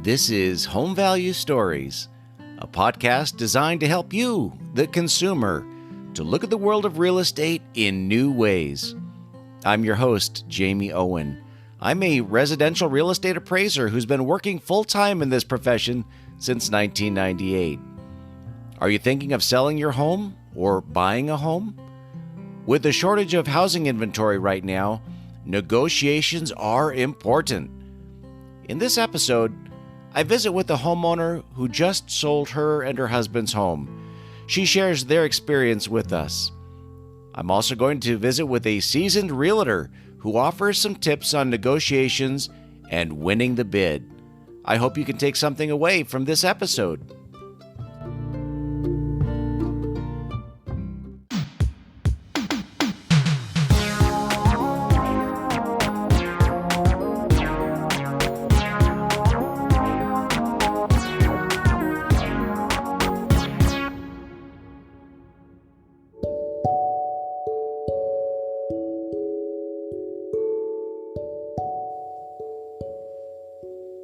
This is Home Value Stories, a podcast designed to help you, the consumer, to look at the world of real estate in new ways. I'm your host, Jamie Owen. I'm a residential real estate appraiser who's been working full-time in this profession since 1998. Are you thinking of selling your home or buying a home? With the shortage of housing inventory right now, negotiations are important. In this episode, I visit with a homeowner who just sold her and her husband's home. She shares their experience with us. I'm also going to visit with a seasoned realtor who offers some tips on negotiations and winning the bid. I hope you can take something away from this episode.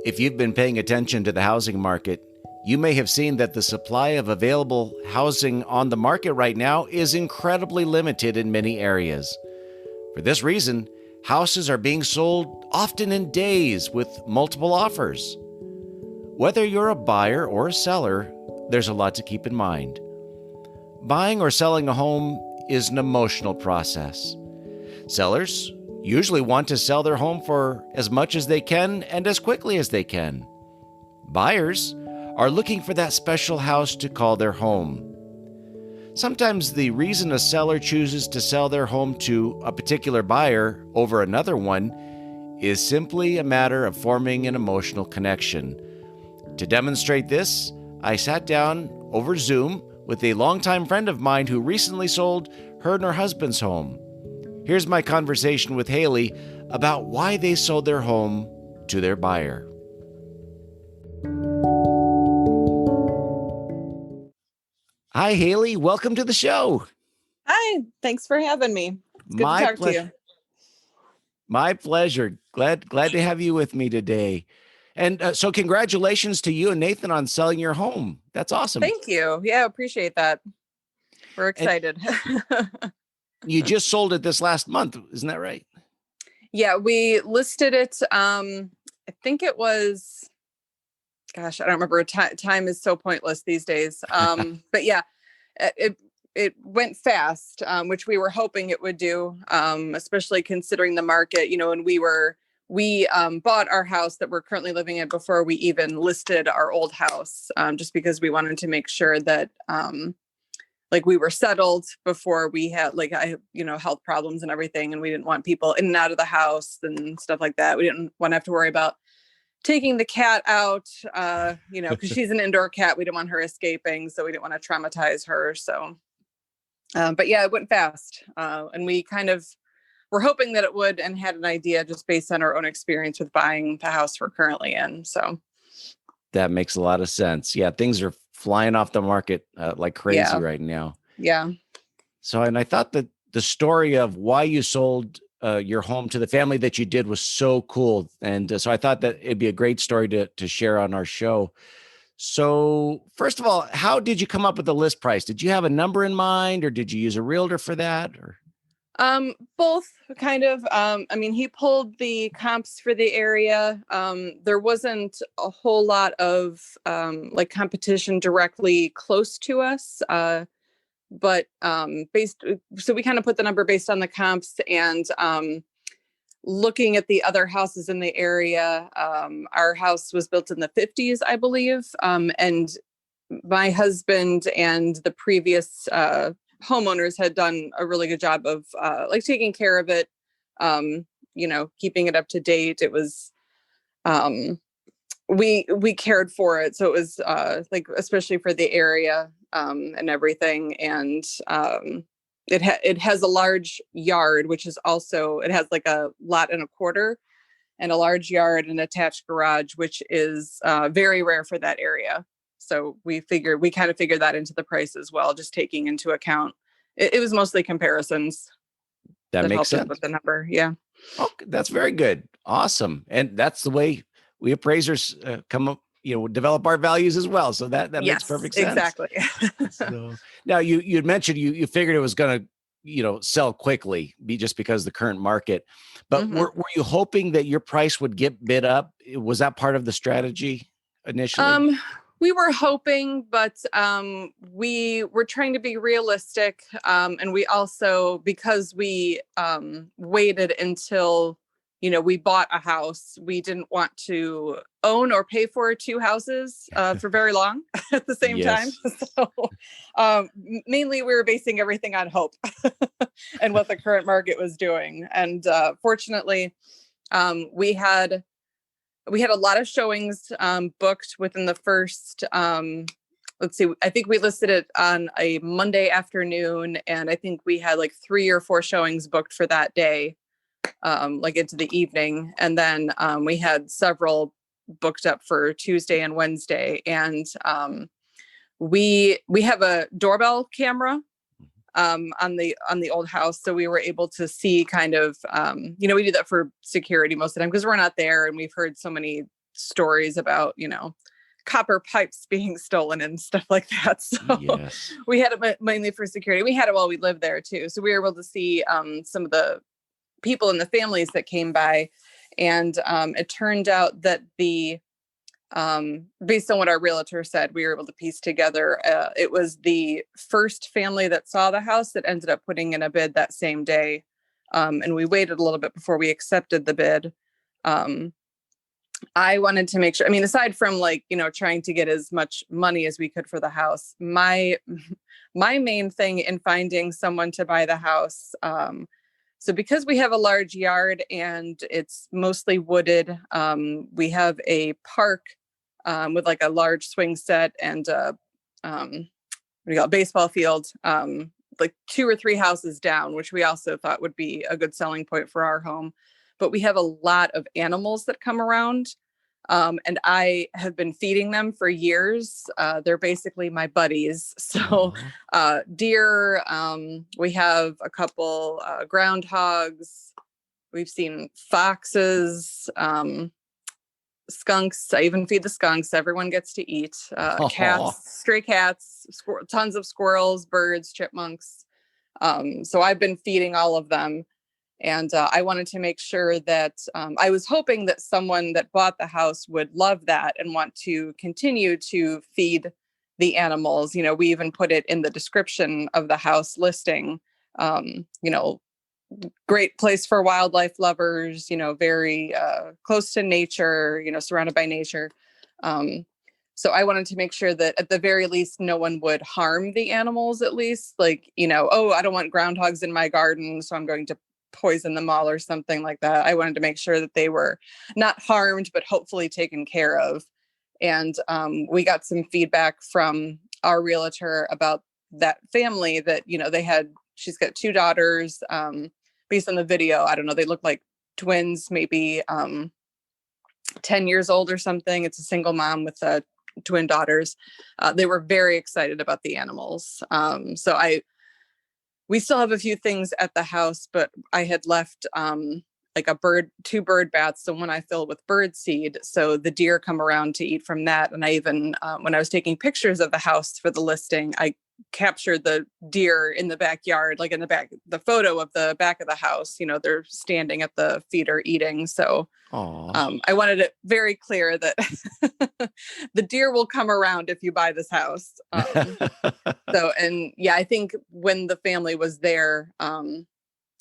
If you've been paying attention to the housing market, you may have seen that the supply of available housing on the market right now is incredibly limited in many areas. For this reason, houses are being sold often in days with multiple offers. Whether you're a buyer or a seller, there's a lot to keep in mind. Buying or selling a home is an emotional process. Sellers usually want to sell their home for as much as they can and as quickly as they can. Buyers are looking for that special house to call their home. Sometimes the reason a seller chooses to sell their home to a particular buyer over another one is simply a matter of forming an emotional connection. To demonstrate this, I sat down over Zoom with a longtime friend of mine who recently sold her and her husband's home. Here's my conversation with Haley about why they sold their home to their buyer. Hi, Haley. Welcome to the show. Hi. Thanks for having me. It's good to talk to you. My pleasure. Glad to have you with me today. And so congratulations to you and Nathan on selling your home. That's awesome. Thank you. Yeah, appreciate that. We're excited. You just sold it this last month, isn't that right? Yeah, we listed it. I think it was, gosh, I don't remember. Time is so pointless these days. But yeah, it went fast, which we were hoping it would do, especially considering the market. You know, and we bought our house that we're currently living in before we even listed our old house, just because we wanted to make sure that we were settled before we had health problems and everything. And we didn't want people in and out of the house and stuff like that. We didn't want to have to worry about taking the cat out, because she's an indoor cat. We didn't want her escaping. So we didn't want to traumatize her. So, but yeah, it went fast. And we kind of were hoping that it would, and had an idea just based on our own experience with buying the house we're currently in. So that makes a lot of sense. Yeah, things are flying off the market like crazy right now. Yeah. So, and I thought that the story of why you sold your home to the family that you did was so cool. And so I thought that it'd be a great story to share on our show. So first of all, how did you come up with the list price? Did you have a number in mind, or did you use a realtor for that? Or both kind of. He pulled the comps for the area. There wasn't a whole lot of competition directly close to us. But so we kind of put the number based on the comps, and looking at the other houses in the area. Our house was built in the 50s, I believe. And my husband and the previous homeowners had done a really good job of taking care of it, keeping it up to date. It was, we cared for it. So it was especially for the area and everything. And it has a large yard, which is also, it has like a lot and a quarter and a large yard and attached garage, which is very rare for that area. So we kind of figured that into the price as well, just taking into account. It was mostly comparisons. That makes sense with the number. Yeah. Oh, that's very good. Awesome. And that's the way we appraisers come develop our values as well. So that makes Yes, perfect sense. exactly. So now you had mentioned you figured it was going to sell quickly, just because of the current market. But Mhm. were you hoping that your price would get bid up? Was that part of the strategy initially? We were hoping, but we were trying to be realistic. And we also, because we waited until, we bought a house, we didn't want to own or pay for two houses for very long at the same time. Yes. So mainly we were basing everything on hope and what the current market was doing. And fortunately, we had a lot of showings booked within the first, let's see, I think we listed it on a Monday afternoon, and I think we had like 3 or 4 showings booked for that day, like into the evening. And then we had several booked up for Tuesday and Wednesday. And we have a doorbell camera on the old house. So we were able to see kind of, we do that for security most of the time because we're not there, and we've heard so many stories about, copper pipes being stolen and stuff like that. So Yes. we had it mainly for security. We had it while we lived there too. So we were able to see some of the people in the families that came by. And it turned out that based on what our realtor said, we were able to piece together. It was the first family that saw the house that ended up putting in a bid that same day. And we waited a little bit before we accepted the bid. I wanted to make sure, aside from trying to get as much money as we could for the house, my main thing in finding someone to buy the house. So because we have a large yard and it's mostly wooded, we have a park with like a large swing set and we got a baseball field, like 2 or 3 houses down, which we also thought would be a good selling point for our home. But we have a lot of animals that come around, and I have been feeding them for years. They're basically my buddies. So deer, we have a couple groundhogs. We've seen foxes, skunks. I even feed the skunks. Everyone gets to eat. Cats, stray cats, tons of squirrels, birds, chipmunks. So I've been feeding all of them. And I wanted to make sure that I was hoping that someone that bought the house would love that and want to continue to feed the animals. We even put it in the description of the house listing, great place for wildlife lovers, very close to nature, surrounded by nature. So I wanted to make sure that at the very least, no one would harm the animals, at least I don't want groundhogs in my garden, so I'm going to poison them all or something like that. I wanted to make sure that they were not harmed, but hopefully taken care of. And we got some feedback from our realtor about that family that, she's got 2 daughters. Based on the video, I don't know, they look like twins, maybe 10 years old or something. It's a single mom with twin daughters. They were very excited about the animals. We still have a few things at the house, but I had left like 2 bird baths, the one I fill with bird seed. So the deer come around to eat from that. And I even, when I was taking pictures of the house for the listing, I captured the deer in the backyard, like in the back, the photo of the back of the house, they're standing at the feeder eating. So I wanted it very clear that the deer will come around if you buy this house. I think when the family was there,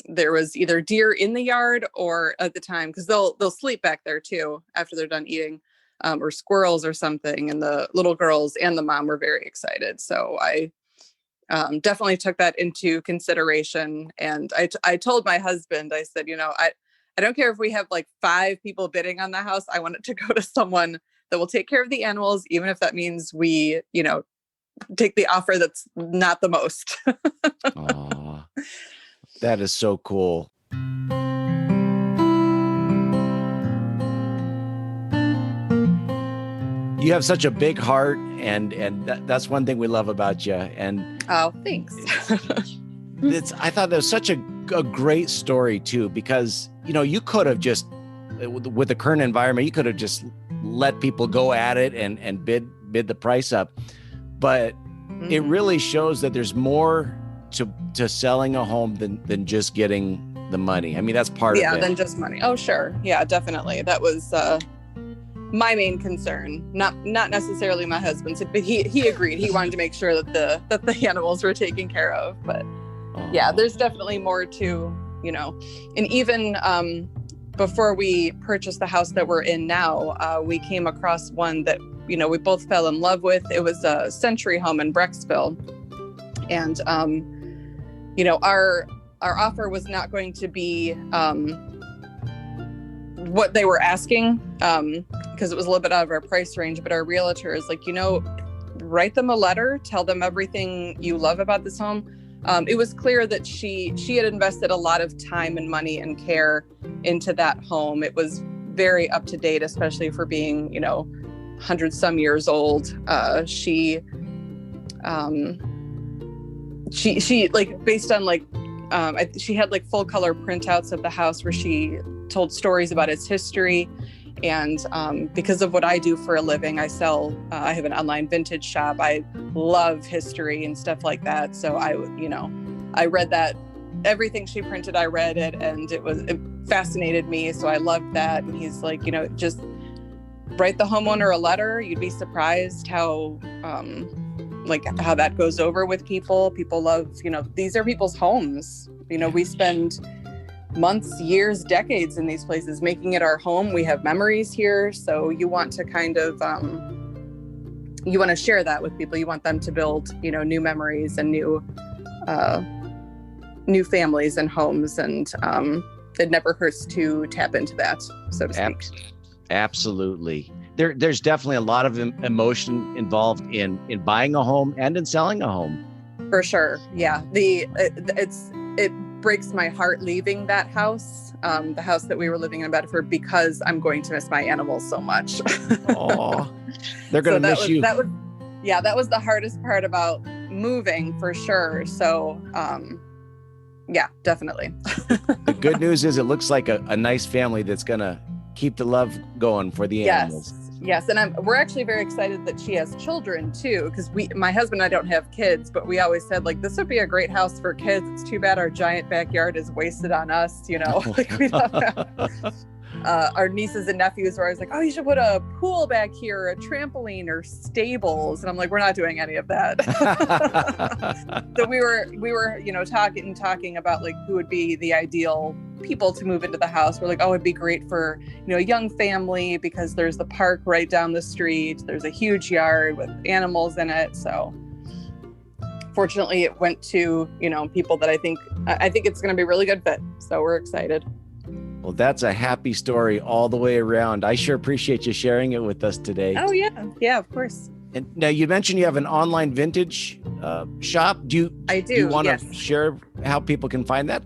there was either deer in the yard or at the time, because they'll sleep back there too after they're done eating, or squirrels or something. And the little girls and the mom were very excited. So I definitely took that into consideration. And I told my husband, I said, I don't care if we have like 5 people bidding on the house. I want it to go to someone that will take care of the animals, even if that means we, take the offer that's not the most. Aw, that is so cool. You have such a big heart, and that's one thing we love about you. And oh, thanks. I thought that was such a great story too, because you could have just, with the current environment, you could have just let people go at it and bid the price up. But it really shows that there's more to selling a home than just getting the money. I mean, that's part of it. Yeah, than just money. Oh, sure. Yeah, definitely. That was my main concern. Not necessarily my husband's, but he agreed. He wanted to make sure that the animals were taken care of. But yeah, there's definitely more to, and even before we purchased the house that we're in now, we came across one that, we both fell in love with. It was a Century home in Brecksville. And, our offer was not going to be what they were asking, because it was a little bit out of our price range. But our realtor is like, write them a letter, tell them everything you love about this home. It was clear that she had invested a lot of time and money and care into that home. It was very up to date, especially for being, 100 some years old. She like, based on like, she had like full color printouts of the house where she told stories about its history. And because of what I do for a living, I have an online vintage shop. I love history and stuff like that. So I read that, everything she printed, I read it, and it fascinated me. So I loved that. And he's like, just write the homeowner a letter. You'd be surprised how that goes over with people. People love, these are people's homes. We spend months, years, decades in these places, making it our home. We have memories here. So you want to kind of, you want to share that with people. You want them to build, new memories and new families and homes. And it never hurts to tap into that, so to speak. Absolutely. There's definitely a lot of emotion involved in buying a home and in selling a home. For sure. Yeah. It breaks my heart leaving that house, the house that we were living in Bedford, because I'm going to miss my animals so much. Oh, they're going to miss you. That was the hardest part about moving, for sure. So, yeah, definitely. The good news is it looks like a nice family that's going to keep the love going for the animals. Yes. And we're actually very excited that she has children too, because my husband and I don't have kids, but we always said, like, this would be a great house for kids. It's too bad our giant backyard is wasted on us, like we don't have. Our nieces and nephews were always like, oh, you should put a pool back here, a trampoline, or stables. And I'm like, we're not doing any of that. So we were, talking about like who would be the ideal people to move into the house. We're like, oh, it'd be great for, a young family, because there's the park right down the street. There's a huge yard with animals in it. So fortunately it went to, people that I think it's going to be a really good fit. So we're excited. Well, that's a happy story all the way around. I sure appreciate you sharing it with us today. Oh, yeah. Yeah, of course. And now you mentioned you have an online vintage shop. I do. Do you want to yes. share how people can find that?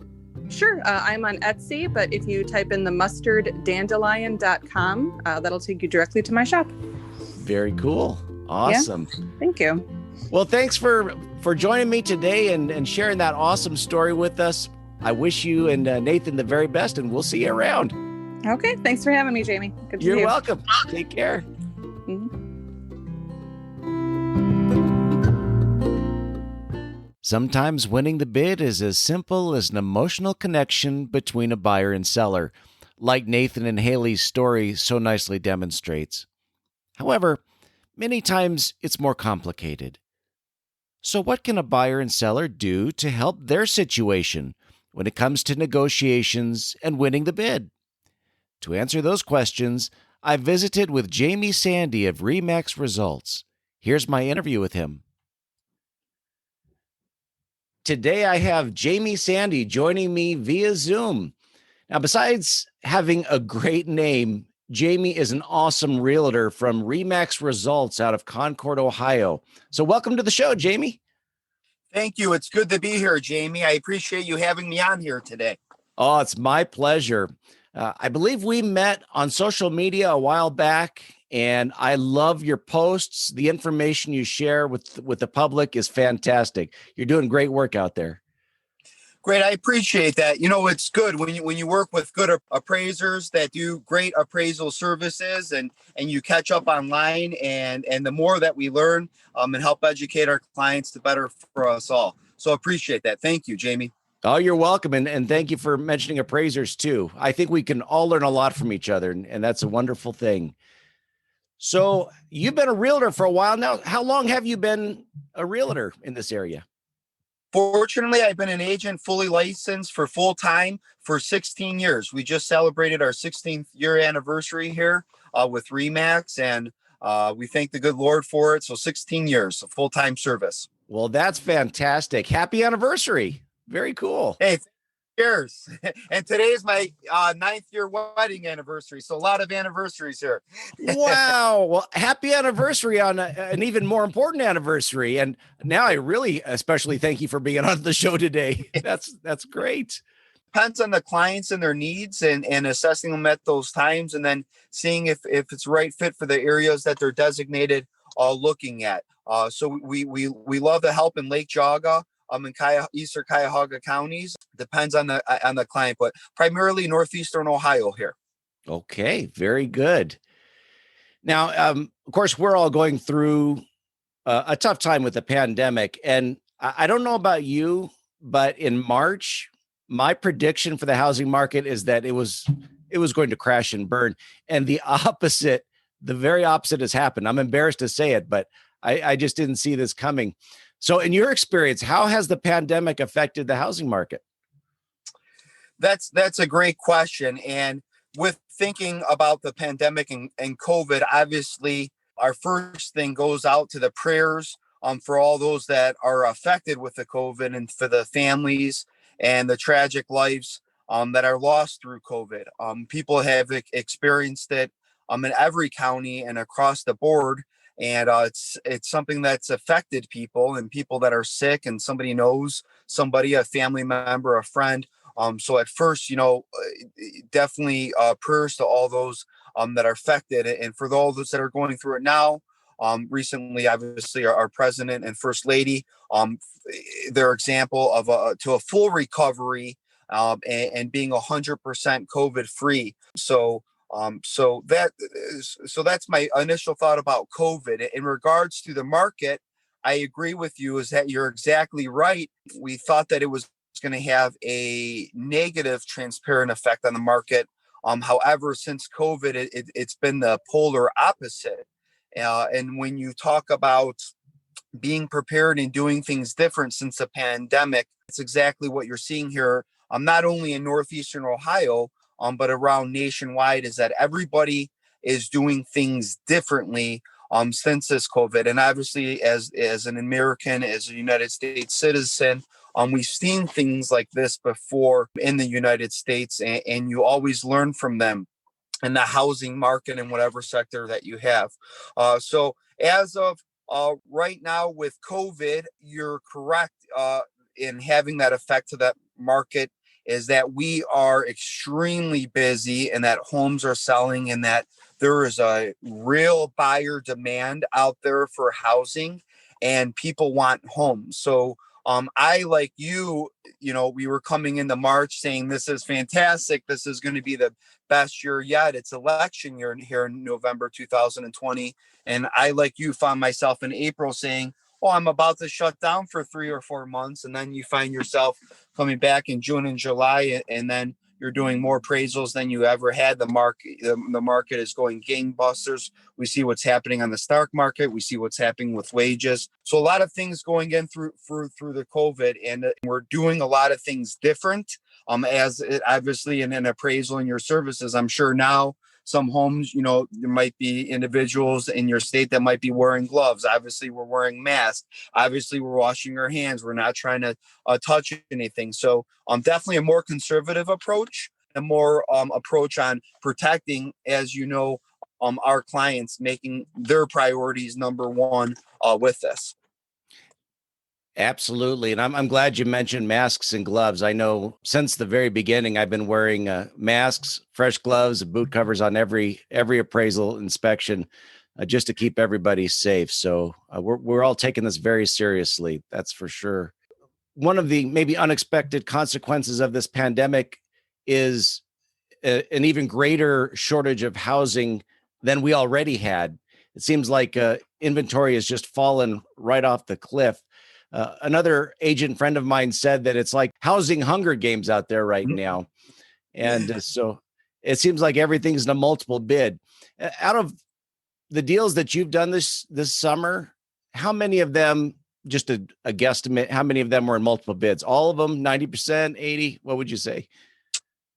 Sure. I'm on Etsy, but if you type in the mustarddandelion.com, that'll take you directly to my shop. Very cool. Awesome. Yeah. Thank you. Well, thanks for joining me today and sharing that awesome story with us. I wish you and Nathan the very best, and we'll see you around. Okay. Thanks for having me, Jamie. Good to see you. You're welcome. Take care. Mm-hmm. Sometimes winning the bid is as simple as an emotional connection between a buyer and seller, like Nathan and Haley's story so nicely demonstrates. However, many times it's more complicated. So what can a buyer and seller do to help their situation when it comes to negotiations and winning the bid? To answer those questions, I visited with Jamie Sandy of RE/MAX Results. Here's my interview with him. Today I have Jamie Sandy joining me via Zoom. Now, besides having a great name, Jamie is an awesome realtor from RE/MAX Results out of Concord, Ohio. So welcome to the show, Jamie. Thank you. It's good to be here, Jamie. I appreciate you having me on here today. Oh, it's my pleasure. I believe we met on social media a while back, and I love your posts. The information you share with the public is fantastic. You're doing great work out there. Great. I appreciate that. It's good when you work with good appraisers that do great appraisal services, and you catch up online, and the more that we learn and help educate our clients, the better for us all. So appreciate that. Thank you, Jamie. Oh, you're welcome. And thank you for mentioning appraisers too. I think we can all learn a lot from each other, and that's a wonderful thing. So you've been a realtor for a while now. How long have you been a realtor in this area? Fortunately, I've been an agent fully licensed for full time for 16 years. We just celebrated our 16th year anniversary here with Remax, and we thank the good Lord for it. So 16 years of full time service. Well, that's fantastic. Happy anniversary. Very cool. Hey, cheers. And today is my 9th year wedding anniversary. So a lot of anniversaries here. Wow. Well, happy anniversary on an even more important anniversary. And now I really especially thank you for being on the show today. That's great. Depends on the clients and their needs, and assessing them at those times, and then seeing if it's the right fit for the areas that they're designated looking at. So we love the help in Lake Jaga, in eastern Cuyahoga counties. Depends on the client, but primarily northeastern Ohio here. Okay, very good. Now, of course, we're all going through a tough time with the pandemic, and I don't know about you, but in March, my prediction for the housing market is that it was going to crash and burn, and the very opposite has happened. I'm embarrassed to say it, but I just didn't see this coming. So, in your experience, how has the pandemic affected the housing market? That's a great question. And with thinking about the pandemic and COVID, obviously our first thing goes out to the prayers for all those that are affected with the COVID, and for the families and the tragic lives that are lost through COVID. People have experienced it in every county and across the board. And it's something that's affected people, and people that are sick, and somebody knows somebody, a family member, a friend. So at first, definitely prayers to all those that are affected, and for those that are going through it now. Recently, obviously, our president and first lady, their example of to a full recovery, and being 100% COVID free. So that's my initial thought about COVID. In regards to the market, I agree with you. Is that you're exactly right. We thought that it was going to have a negative transparent effect on the market. However, since COVID, it's been the polar opposite. And when you talk about being prepared and doing things different since the pandemic, it's exactly what you're seeing here. Not only in northeastern Ohio, but around nationwide, is that everybody is doing things differently since this COVID. And obviously, as an American, as a United States citizen, we've seen things like this before in the United States, and you always learn from them in the housing market in whatever sector that you have. So as of right now with COVID, you're correct in having that effect to that market, is that we are extremely busy, and that homes are selling, and that there is a real buyer demand out there for housing, and people want homes. So I, like you, we were coming into March saying this is fantastic. This is going to be the best year yet. It's election year here in November 2020. And I, like you, found myself in April saying, oh, I'm about to shut down for 3 or 4 months. And then you find yourself coming back in June and July, and then you're doing more appraisals than you ever had. The market is going gangbusters. We see what's happening on the stock market. We see what's happening with wages. So a lot of things going in through the COVID, and we're doing a lot of things different. As it, obviously in an appraisal in your services, I'm sure now some homes, there might be individuals in your state that might be wearing gloves. Obviously, we're wearing masks. Obviously, we're washing our hands. We're not trying to touch anything. So definitely a more conservative approach, a more approach on protecting, as you know, our clients, making their priorities number one with this. Absolutely. And I'm glad you mentioned masks and gloves. I know since the very beginning, I've been wearing masks, fresh gloves, and boot covers on every appraisal inspection, just to keep everybody safe. So we're all taking this very seriously. That's for sure. one of the maybe unexpected consequences of this pandemic is an even greater shortage of housing than we already had. It seems like inventory has just fallen right off the cliff. Another agent friend of mine said that it's like housing Hunger Games out there right now. And so it seems like everything's in a multiple bid. Out of the deals that you've done this summer, how many of them, just a guesstimate, how many of them were in multiple bids? All of them, 90%, 80? What would you say?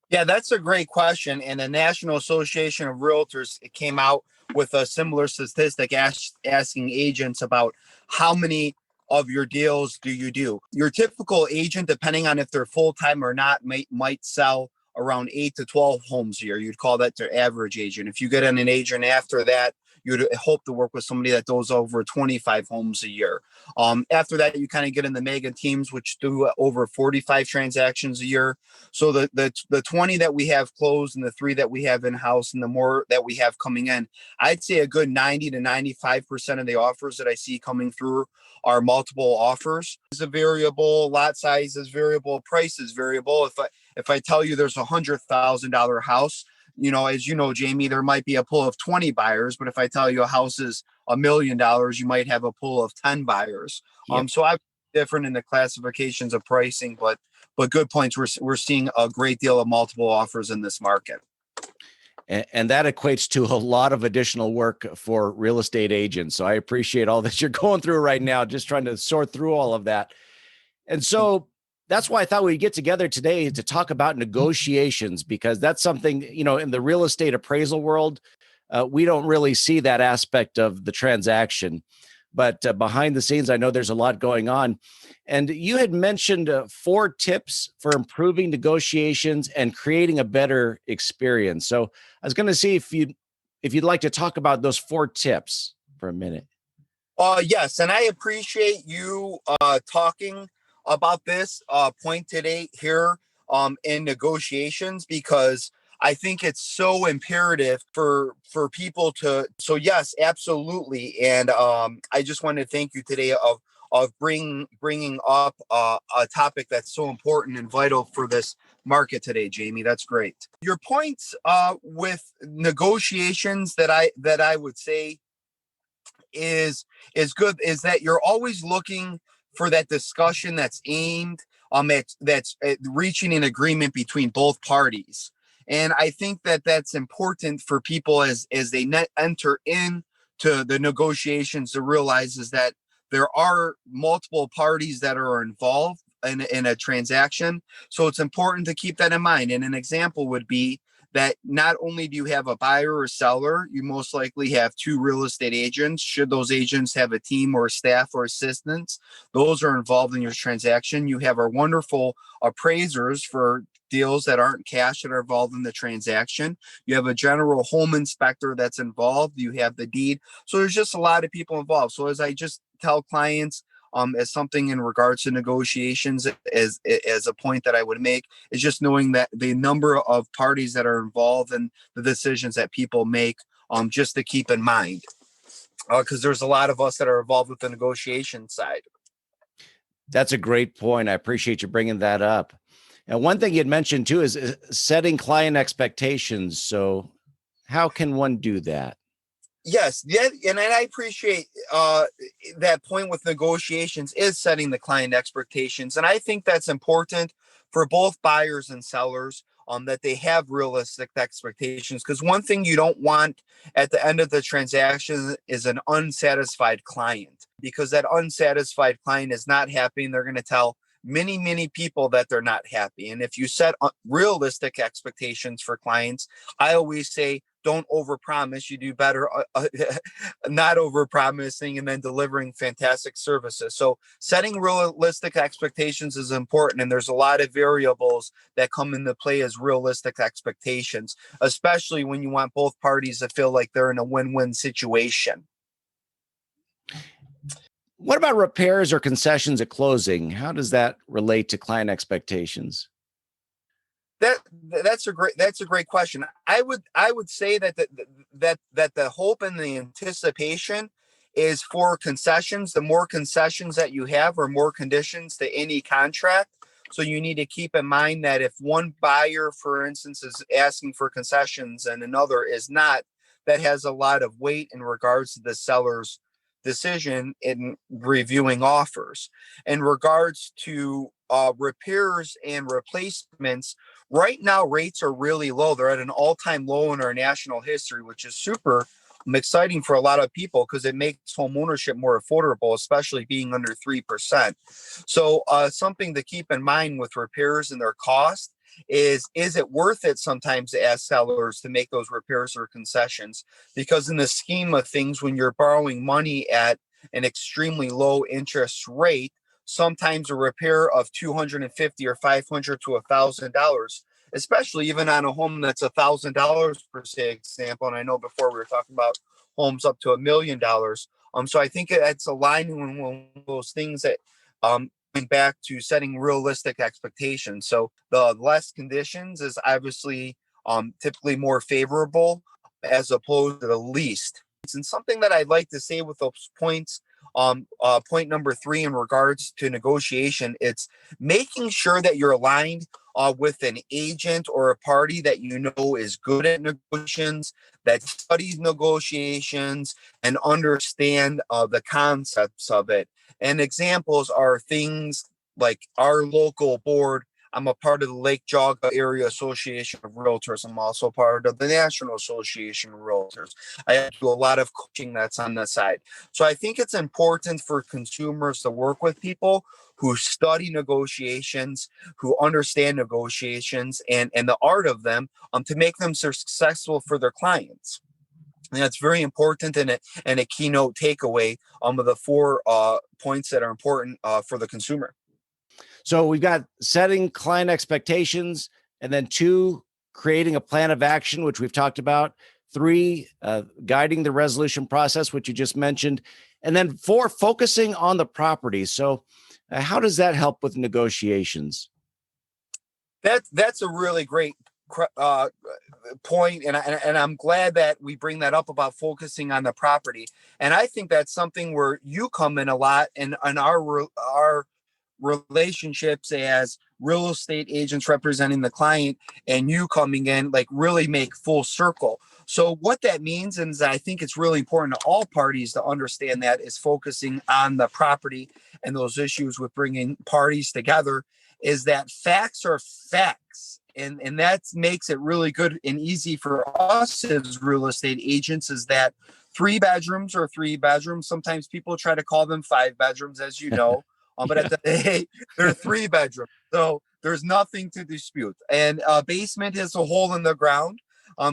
Yeah, that's a great question. And the National Association of Realtors came out with a similar statistic asking agents about how many of your deals do you do. Your typical agent, depending on if they're full-time or not, might sell around 8 to 12 homes a year. You'd call that their average agent. If you get an agent after that, you'd hope to work with somebody that does over 25 homes a year. After that, you kind of get in the mega teams, which do over 45 transactions a year. So the 20 that we have closed and the 3 that we have in house and the more that we have coming in, I'd say a good 90 to 95% of the offers that I see coming through are multiple offers. It's a variable, lot size is variable, price is variable. If I tell you there's $100,000 house, as you know, Jamie, there might be a pool of 20 buyers, but if I tell you a house is $1 million, you might have a pool of 10 buyers. Yep. So I'm different in the classifications of pricing, but good points. We're seeing a great deal of multiple offers in this market. And that equates to a lot of additional work for real estate agents. So I appreciate all that you're going through right now, just trying to sort through all of that. And so that's why I thought we'd get together today to talk about negotiations, because that's something, in the real estate appraisal world, we don't really see that aspect of the transaction. But behind the scenes, I know there's a lot going on. And you had mentioned 4 tips for improving negotiations and creating a better experience. So I was going to see if you'd like to talk about those 4 tips for a minute. Yes, and I appreciate you talking about this point today here in negotiations, because I think it's so imperative for people to. So yes, absolutely, and I just want to thank you today of bringing up a topic that's so important and vital for this market today, Jamie. That's great. Your points with negotiations that I would say is good is that you're always looking for that discussion that's aimed that's reaching an agreement between both parties. And I think that that's important for people as they enter into the negotiations to realize is that there are multiple parties that are involved in a transaction. So it's important to keep that in mind. And an example would be that not only do you have a buyer or seller, you most likely have 2 real estate agents. Should those agents have a team or staff or assistants, those are involved in your transaction. You have our wonderful appraisers for deals that aren't cash that are involved in the transaction. You have a general home inspector that's involved. You have the deed. So there's just a lot of people involved. So as I just tell clients, as something in regards to negotiations, as a point that I would make, is just knowing that the number of parties that are involved in the decisions that people make, just to keep in mind, because there's a lot of us that are involved with the negotiation side. That's a great point. I appreciate you bringing that up. And one thing you had mentioned too is setting client expectations. So how can one do that? Yes, yeah, and I appreciate that point with negotiations is setting the client expectations, and I think that's important for both buyers and sellers, that they have realistic expectations. Because one thing you don't want at the end of the transaction is an unsatisfied client, because that unsatisfied client is not happy, and they're going to tell many people that they're not happy. And if you set realistic expectations for clients, I always say, don't overpromise. You do better not overpromising and then delivering fantastic services. So setting realistic expectations is important, and there's a lot of variables that come into play as realistic expectations, especially when you want both parties to feel like they're in a win-win situation. What about repairs or concessions at closing? How does that relate to client expectations? That's a great question. I would say that the hope and the anticipation is for concessions. The more concessions that you have or more conditions to any contract. So you need to keep in mind that if one buyer, for instance, is asking for concessions and another is not, that has a lot of weight in regards to the seller's decision in reviewing offers. In regards to repairs and replacements, right now rates are really low. They're at an all-time low in our national history, which is super exciting for a lot of people because it makes home ownership more affordable, especially being under 3%. So something to keep in mind with repairs and their cost is it worth it sometimes to ask sellers to make those repairs or concessions? Because in the scheme of things, when you're borrowing money at an extremely low interest rate, sometimes a repair of $250 or $500 to $1,000, especially even on a home that's $1,000 per se example. And I know before we were talking about homes up to $1,000,000. So I think it's aligning with those things that going back to setting realistic expectations. So the less conditions is obviously typically more favorable as opposed to the least. And something that I'd like to say with those points, point number 3 in regards to negotiation, it's making sure that you're aligned with an agent or a party that you know is good at negotiations, that studies negotiations and understand the concepts of it. And examples are things like our local board. I'm a part of the Lake Jaga Area Association of Realtors. I'm also part of the National Association of Realtors. I do a lot of coaching that's on the side. So I think it's important for consumers to work with people who study negotiations, who understand negotiations and the art of them to make them successful for their clients. And that's very important and a keynote takeaway of the 4 points that are important for the consumer. So we've got setting client expectations, and then 2, creating a plan of action, which we've talked about. 3, guiding the resolution process, which you just mentioned. And then 4, focusing on the property. So how does that help with negotiations? That's a really great point, and I'm glad that we bring that up about focusing on the property. And I think that's something where you come in a lot in our relationships as real estate agents representing the client, and you coming in like really make full circle. So what that means is I think it's really important to all parties to understand that is focusing on the property and those issues with bringing parties together is that facts are facts. And that makes it really good and easy for us as real estate agents is that 3 bedrooms or 3 bedrooms. Sometimes people try to call them 5 bedrooms, as you know. But at the day, they're 3 bedrooms. So there's nothing to dispute. And a basement is a hole in the ground.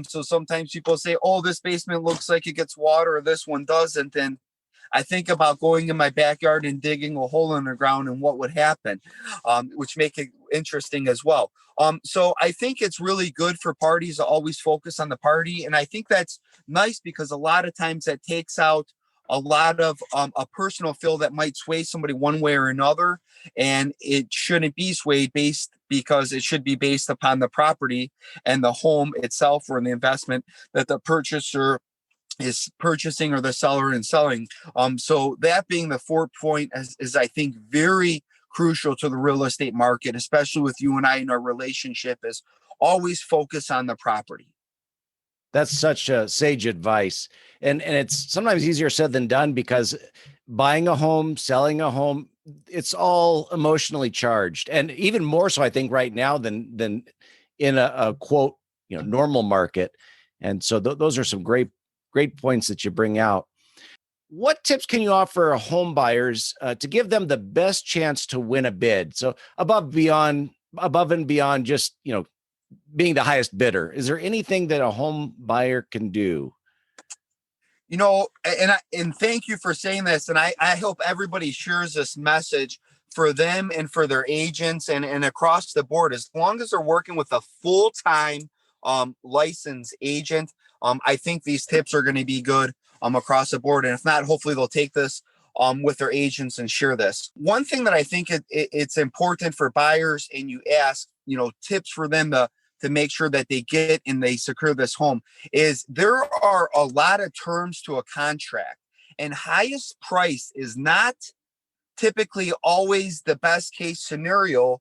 So sometimes people say, oh, this basement looks like it gets water, or this one doesn't. And I think about going in my backyard and digging a hole in the ground and what would happen, which make it interesting as well. So I think it's really good for parties to always focus on the party. And I think that's nice because a lot of times that takes out a lot of a personal feel that might sway somebody one way or another. And it shouldn't be swayed because it should be based upon the property and the home itself or the investment that the purchaser is purchasing or the seller and selling. So that being the 4th point is I think very crucial to the real estate market, especially with you and I in our relationship, is always focus on the property. That's such sage advice. And it's sometimes easier said than done because buying a home, selling a home, it's all emotionally charged. And even more so, I think, right now than in a quote, normal market. And so those are some great points that you bring out. What tips can you offer home buyers to give them the best chance to win a bid? So above and beyond just, being the highest bidder, is there anything that a home buyer can do? And thank you for saying this. And I hope everybody shares this message for them and for their agents and across the board. As long as they're working with a full-time licensed agent, I think these tips are going to be good across the board. And if not, hopefully they'll take this with their agents and share this. One thing that I think it's important for buyers, and you ask, tips for them to make sure that they get and they secure this home, is there are a lot of terms to a contract. And highest price is not typically always the best case scenario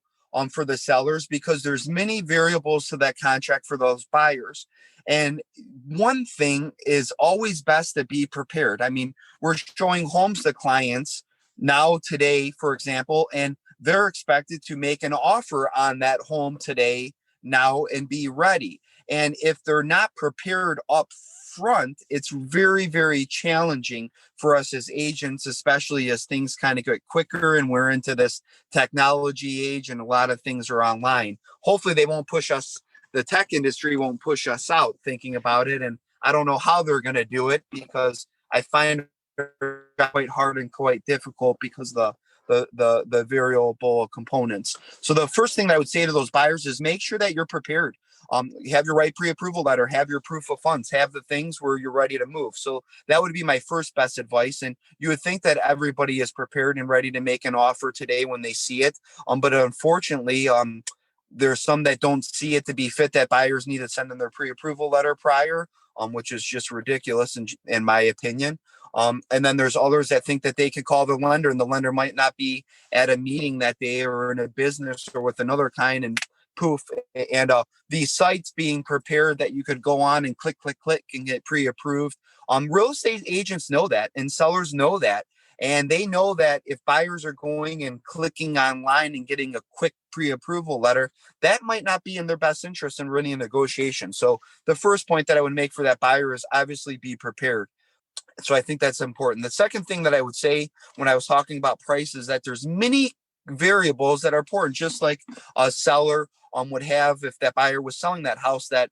for the sellers, because there's many variables to that contract for those buyers. And one thing is always best to be prepared. I mean, we're showing homes to clients now today, for example, and they're expected to make an offer on that home today, now, and be ready. And if they're not prepared up front, it's very, very challenging for us as agents, especially as things kind of get quicker and we're into this technology age and a lot of things are online. Hopefully they won't push us, the tech industry won't push us out thinking about it. And I don't know how they're going to do it, because I find it quite hard and quite difficult because the variable components. So the first thing that I would say to those buyers is make sure that you're prepared. Have your right pre-approval letter, have your proof of funds, have the things where you're ready to move. So that would be my first best advice. And you would think that everybody is prepared and ready to make an offer today when they see it. But unfortunately, there's some that don't see it to be fit, that buyers need to send in their pre-approval letter prior, which is just ridiculous in my opinion. And then there's others that think that they could call the lender, and the lender might not be at a meeting that day or in a business or with another kind, and poof. And these sites being prepared that you could go on and click and get pre-approved. Real estate agents know that, and sellers know that. And they know that if buyers are going and clicking online and getting a quick pre-approval letter, that might not be in their best interest in running a negotiation. So the first point that I would make for that buyer is obviously be prepared. So I think that's important. The second thing that I would say when I was talking about price is that there's many variables that are important, just like a seller would have if that buyer was selling that house, that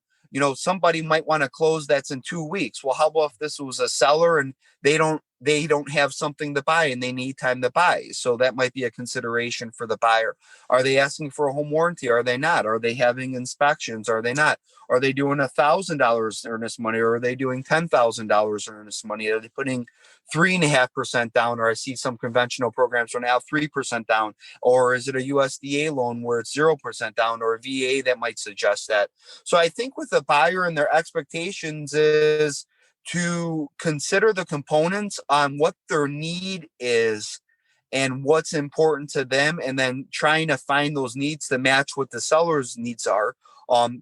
somebody might want to close that's in 2 weeks. Well, how about if this was a seller and they don't have something to buy and they need time to buy? So that might be a consideration for the buyer. Are they asking for a home warranty? Are they not? Are they having inspections? Are they not? Are they doing $1,000 earnest money, or are they doing $10,000 earnest money? Are they putting 3.5% down? Or I see some conventional programs are now 3% down. Or is it a USDA loan where it's 0% down, or a VA that might suggest that? So I think with the buyer and their expectations is to consider the components on what their need is and what's important to them, and then trying to find those needs to match what the seller's needs are,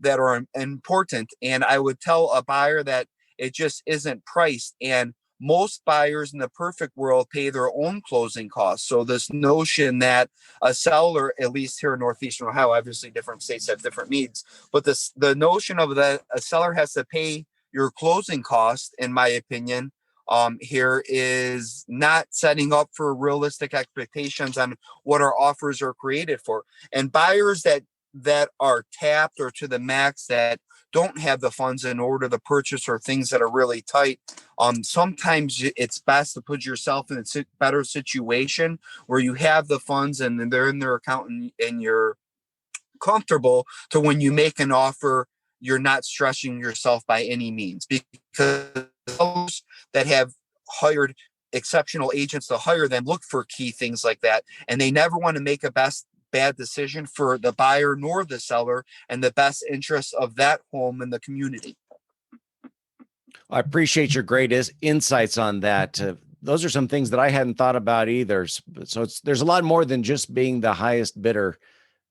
that are important. And I would tell a buyer that it just isn't priced. And most buyers in the perfect world pay their own closing costs. So this notion that a seller, at least here in Northeastern Ohio, obviously different states have different needs, but the notion of that a seller has to pay your closing cost, in my opinion, here is not setting up for realistic expectations on what our offers are created for. And buyers that are tapped or to the max, that don't have the funds in order to purchase, or things that are really tight, sometimes it's best to put yourself in a better situation where you have the funds and they're in their account, and you're comfortable to when you make an offer, you're not stressing yourself by any means, because those that have hired exceptional agents to hire them look for key things like that, and they never want to make a bad decision for the buyer nor the seller and the best interests of that home and the community. I appreciate your great insights on that. Those are some things that I hadn't thought about either. So there's a lot more than just being the highest bidder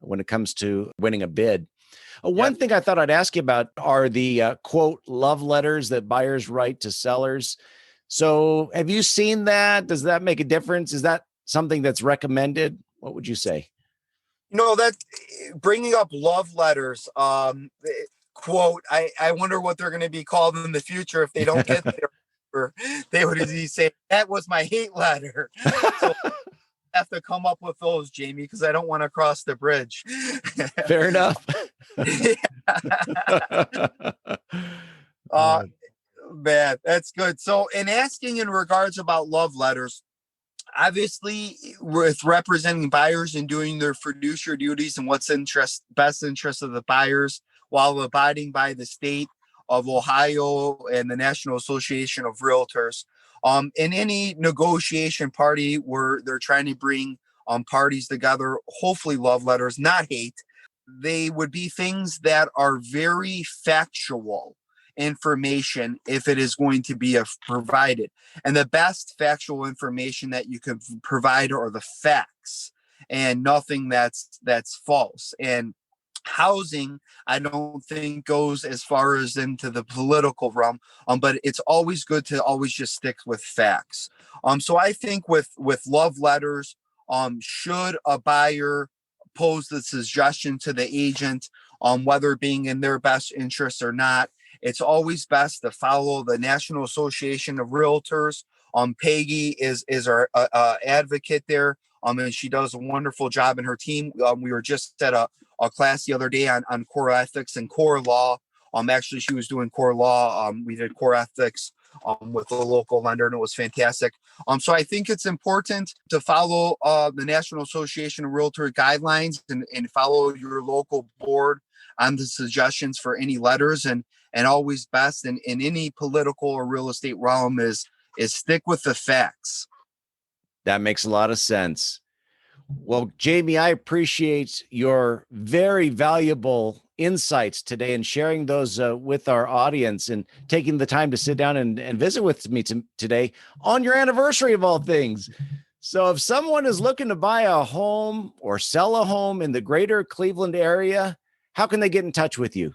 when it comes to winning a bid. One thing I thought I'd ask you about are the quote love letters that buyers write to sellers. So have you seen that? Does that make a difference? Is that something that's recommended? What would you say? That bringing up love letters, quote, I wonder what they're going to be called in the future if they don't get there. They would say, that was my hate letter. So I have to come up with those, Jamie, because I don't want to cross the bridge. Fair enough. Man, that's good. So in asking in regards about love letters, obviously with representing buyers and doing their fiduciary duties and what's best interest of the buyers, while abiding by the state of Ohio and the National Association of Realtors, in any negotiation party where they're trying to bring parties together, hopefully love letters, not hate, they would be things that are very factual. information if it is going to be provided. And the best factual information that you could provide are the facts and nothing that's false. And housing, I don't think goes as far as into the political realm, but it's always good to always just stick with facts. So I think with love letters, should a buyer pose the suggestion to the agent, whether being in their best interest or not, it's always best to follow the National Association of Realtors. Peggy is our advocate there. And she does a wonderful job in her team. We were just at a class the other day on core ethics and core law. Actually, she was doing core law. We did core ethics with a local lender, and it was fantastic. So I think it's important to follow the National Association of Realtor guidelines and follow your local board on the suggestions for any letters. And always best in any political or real estate realm is stick with the facts. That makes a lot of sense. Well, Jamie, I appreciate your very valuable insights today and sharing those with our audience and taking the time to sit down and visit with me today on your anniversary of all things. So if someone is looking to buy a home or sell a home in the greater Cleveland area, how can they get in touch with you?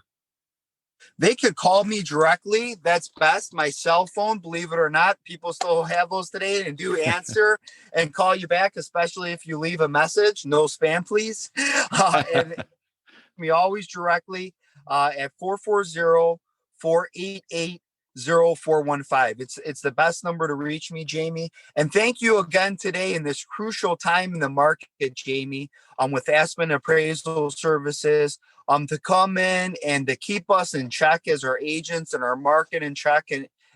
They could call me directly. That's best. My cell phone, believe it or not, people still have those today and do answer and call you back, especially if you leave a message. No spam, please. And me always directly at 440-488-0415. It's the best number to reach me, Jamie. And thank you again today in this crucial time in the market, Jamie, with Aspen Appraisal Services, to come in and to keep us in check as our agents and our market in check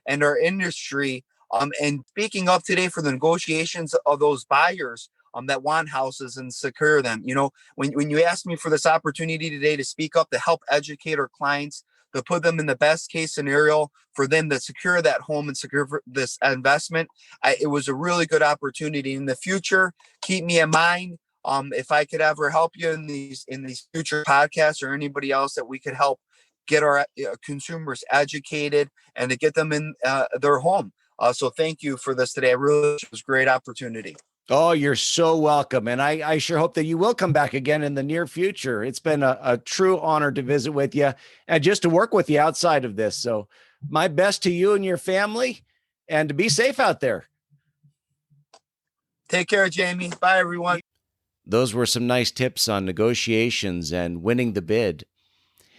and our industry. And speaking up today for the negotiations of those buyers that want houses and secure them. You know, when you asked me for this opportunity today to speak up, to help educate our clients, to put them in the best case scenario for them to secure that home and secure this investment, it was a really good opportunity. In the future, keep me in mind. If I could ever help you in these future podcasts, or anybody else that we could help get our consumers educated and to get them in their home. So thank you for this today. It was a great opportunity. Oh, you're so welcome. And I sure hope that you will come back again in the near future. It's been a true honor to visit with you and just to work with you outside of this. So my best to you and your family, and to be safe out there. Take care, Jamie. Bye, everyone. Those were some nice tips on negotiations and winning the bid.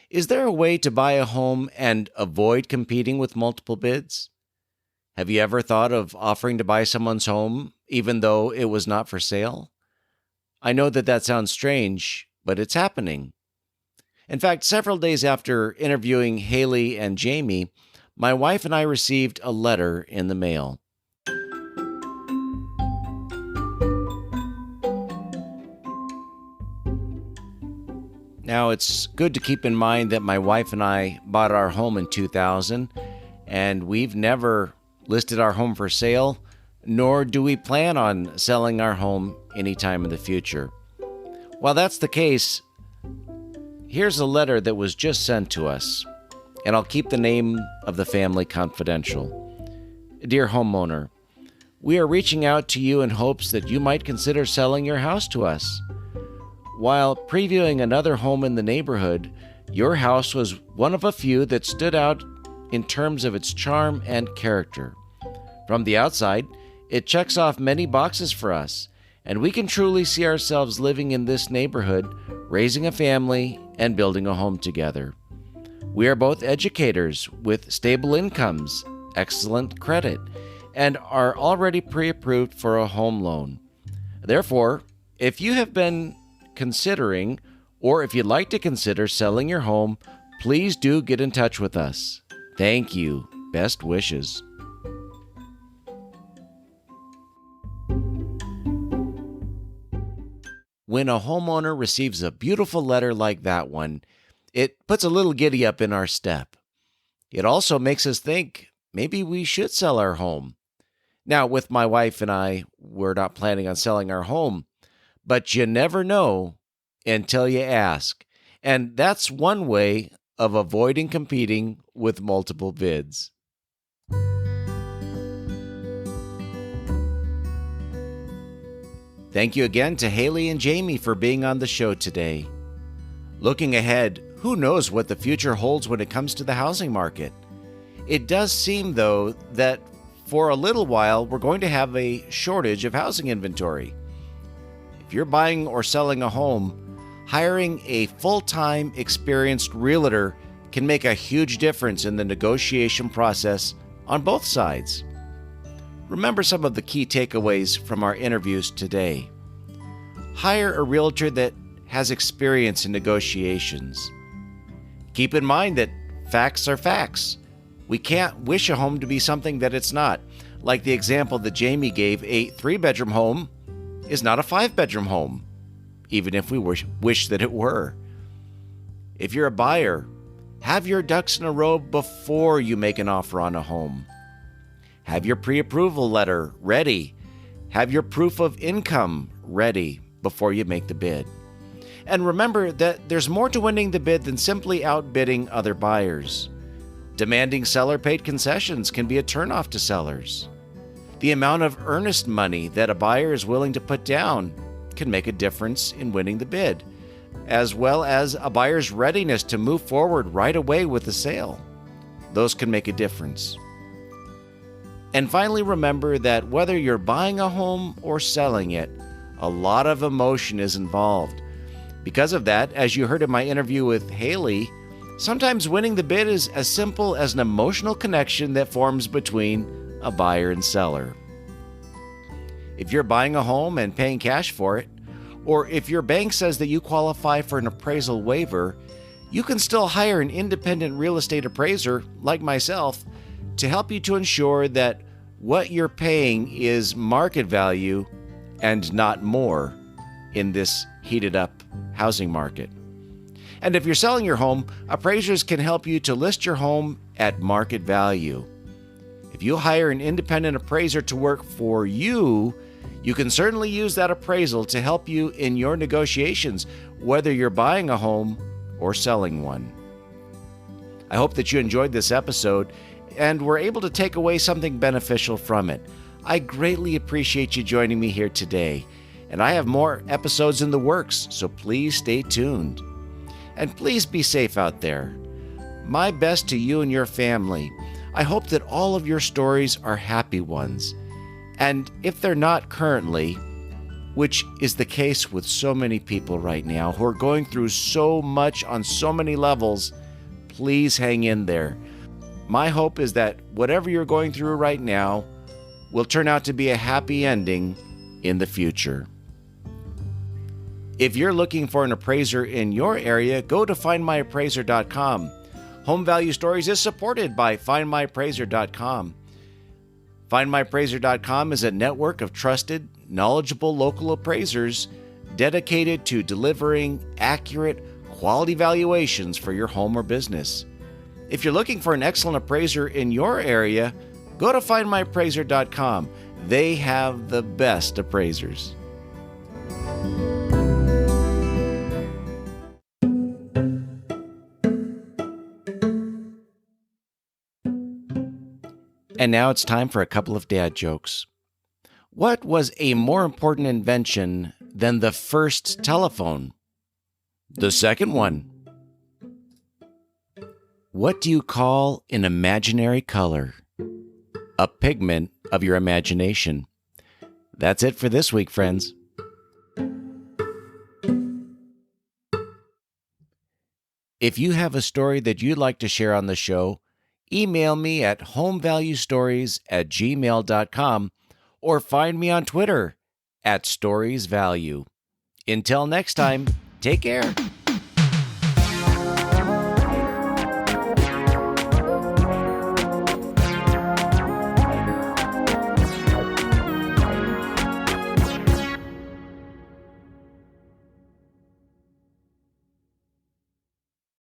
Is there a way to buy a home and avoid competing with multiple bids? Have you ever thought of offering to buy someone's home even though it was not for sale? I know that sounds strange, but it's happening. In fact, several days after interviewing Haley and Jamie, my wife and I received a letter in the mail. Now, it's good to keep in mind that my wife and I bought our home in 2000, and we've never listed our home for sale, nor do we plan on selling our home anytime in the future. While that's the case, here's a letter that was just sent to us, and I'll keep the name of the family confidential. Dear homeowner, we are reaching out to you in hopes that you might consider selling your house to us. While previewing another home in the neighborhood, your house was one of a few that stood out in terms of its charm and character. From the outside, it checks off many boxes for us, and we can truly see ourselves living in this neighborhood, raising a family, and building a home together. We are both educators with stable incomes, excellent credit, and are already pre-approved for a home loan. Therefore, if you have been considering, or if you'd like to consider selling your home, please do get in touch with us. Thank you. Best wishes. When a homeowner receives a beautiful letter like that one, it puts a little giddy up in our step. It also makes us think maybe we should sell our home. Now, with my wife and I, we're not planning on selling our home, but you never know until you ask. And that's one way of avoiding competing with multiple bids. Thank you again to Haley and Jamie for being on the show today. Looking ahead, who knows what the future holds when it comes to the housing market? It does seem, though, that for a little while we're going to have a shortage of housing inventory. If you're buying or selling a home, hiring a full-time experienced realtor can make a huge difference in the negotiation process on both sides. Remember some of the key takeaways from our interviews today. Hire a realtor that has experience in negotiations. Keep in mind that facts are facts. We can't wish a home to be something that it's not. Like the example that Jamie gave, a 3-bedroom home is not a 5-bedroom home, even if we wish that it were. If you're a buyer, have your ducks in a row before you make an offer on a home. Have your pre-approval letter ready. Have your proof of income ready before you make the bid. And remember that there's more to winning the bid than simply outbidding other buyers. Demanding seller-paid concessions can be a turnoff to sellers. The amount of earnest money that a buyer is willing to put down can make a difference in winning the bid, as well as a buyer's readiness to move forward right away with the sale. Those can make a difference. And finally, remember that whether you're buying a home or selling it, a lot of emotion is involved. Because of that, as you heard in my interview with Haley, sometimes winning the bid is as simple as an emotional connection that forms between a buyer and seller. If you're buying a home and paying cash for it, or if your bank says that you qualify for an appraisal waiver, you can still hire an independent real estate appraiser like myself to help you to ensure that what you're paying is market value and not more in this heated up housing market. And if you're selling your home, appraisers can help you to list your home at market value. If you hire an independent appraiser to work for you, you can certainly use that appraisal to help you in your negotiations, whether you're buying a home or selling one. I hope that you enjoyed this episode and were able to take away something beneficial from it. I greatly appreciate you joining me here today, and I have more episodes in the works, so please stay tuned. And please be safe out there. My best to you and your family. I hope that all of your stories are happy ones. And if they're not currently, which is the case with so many people right now who are going through so much on so many levels, please hang in there. My hope is that whatever you're going through right now will turn out to be a happy ending in the future. If you're looking for an appraiser in your area, go to findmyappraiser.com. Home Value Stories is supported by findmyappraiser.com. Findmyappraiser.com is a network of trusted, knowledgeable local appraisers dedicated to delivering accurate, quality valuations for your home or business. If you're looking for an excellent appraiser in your area, go to findmyappraiser.com. They have the best appraisers. And now it's time for a couple of dad jokes. What was a more important invention than the first telephone? The second one. What do you call an imaginary color? A pigment of your imagination. That's it for this week, friends. If you have a story that you'd like to share on the show, email me at homevaluestories@gmail.com or find me on Twitter @storiesvalue. Until next time, take care.